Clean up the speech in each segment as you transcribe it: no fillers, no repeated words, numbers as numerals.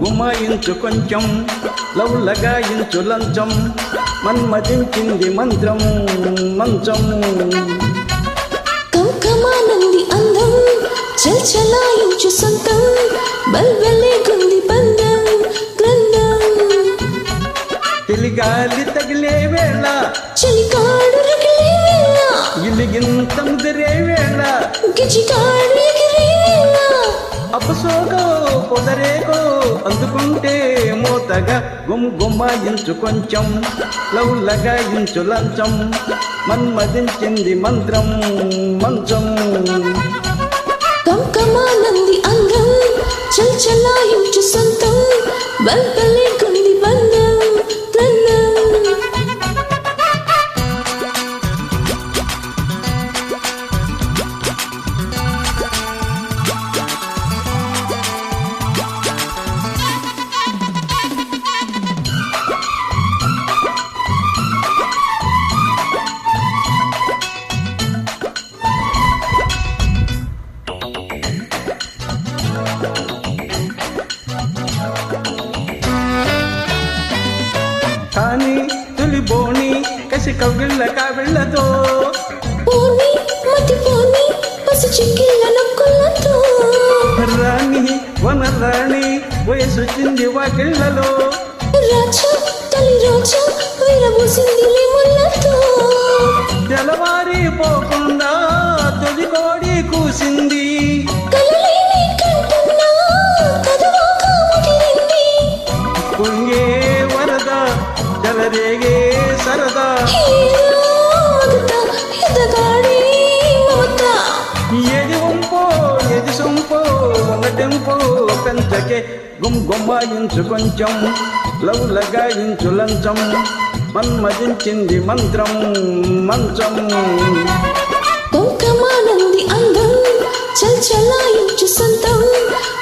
గుమాయించు కొంచెం లవ్ లగాయించు లంచం మన్మదించింది మంత్రం మంచం కంకమానంది అందం చల్చలాయించు సొంతం బల్బలే గుంది బంధం గ్రంథం తెలిగాలి తగిలే వేళ చలికాడు రగిలే వేళ ఇలిగింత ముదిరే వేళ గిజికాడు ఎగిరే వేళ అపసోగో పొదరేగో అందుకుంటే మోతగా గుమ్మాయించు కొంచెం లవ్ లగాయించు లంచం మన్మదించింది మంత్రం మంచం కంకమానంది అందం చల్చలాయించు సొంతం బల్బలే గుంది బంధం గ్రంథం కానీ తొలి బోని కసి కవిళ్ళ కావిళ్ళతో పోని మతి పోని పసు చిక్కిళ్ళ నొక్కులతో రాణి వనరాణి వయసు చింది వాకిళ్ళలో రాజా తొలి రోజా విరబూసింది ముళ్ళతో తెలవారి పోకుండా తొలి కోడి కూసింది కలలేని కంటున్నా కదవాక ముగిరింది పొంగే వరద చెలరేగే సరదా హీరో మగత ఎదగాడి మమత ఏది వంపో ఏది సొంపో ఒకటెంపో పెంచకే గుమ్మాయించు కొంచెం లవ్ లగాయించు లంచం మన్మదించింది మంత్రం మంచం కుంకమానంది అందం చల్చలాయించు సొంతం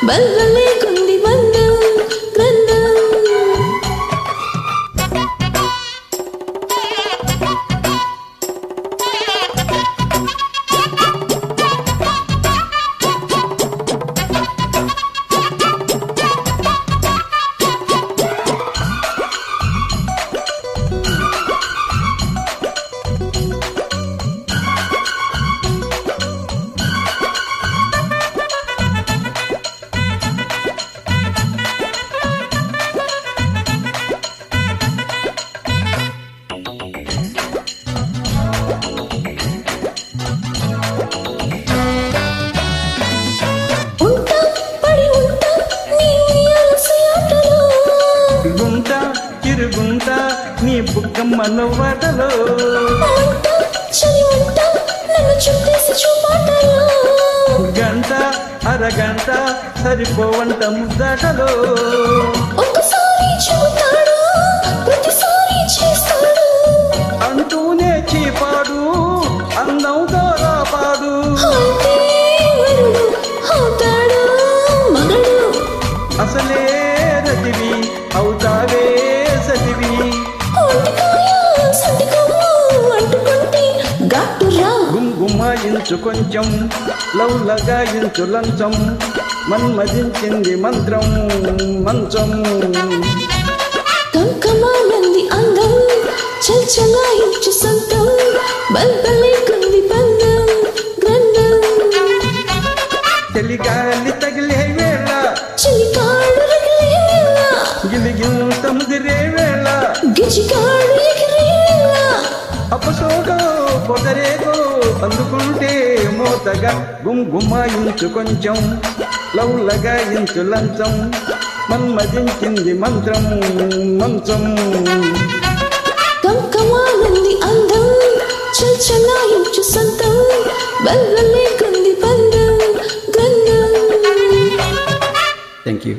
బల్బలే గుంది బంధం గ్రంథం గుంట చిరుగుంట నీ బుక్కమ్మ నవ్వాటలో గంట అరగంట సరిపోవంట ముద్దాటలో అంటూనే చీపాడు అందంతో రాపాడు అసలే రతివి అవుతావే సతివి గుమ్మాయించు కొంచెం లవ్ లగాయించు లంచం మన్మదించింది మంత్రం మంచం కంకమానంది అందం చల్చలాయించు సొంతం బల్బలే గుంది బంధం గ్రంథం తెలిగాలి తగిలే వేళ చిలికాడు రగిలే వేళ గిలిగింత ముదిరే వేళ గిజికాడు ఎగిరే వేళ అపసోగో పొదరేగో అందుకుంటే మోతగా గుమ్మాయించు కొంచెం లవ్ లగాయించు లంచం మన్మదించింది మంత్రం మంచం కంకమానంది అందం చల్చలాయించు సొంతం బల్బలే గుంది బంధం గ్రంథం థ్యాంక్ యూ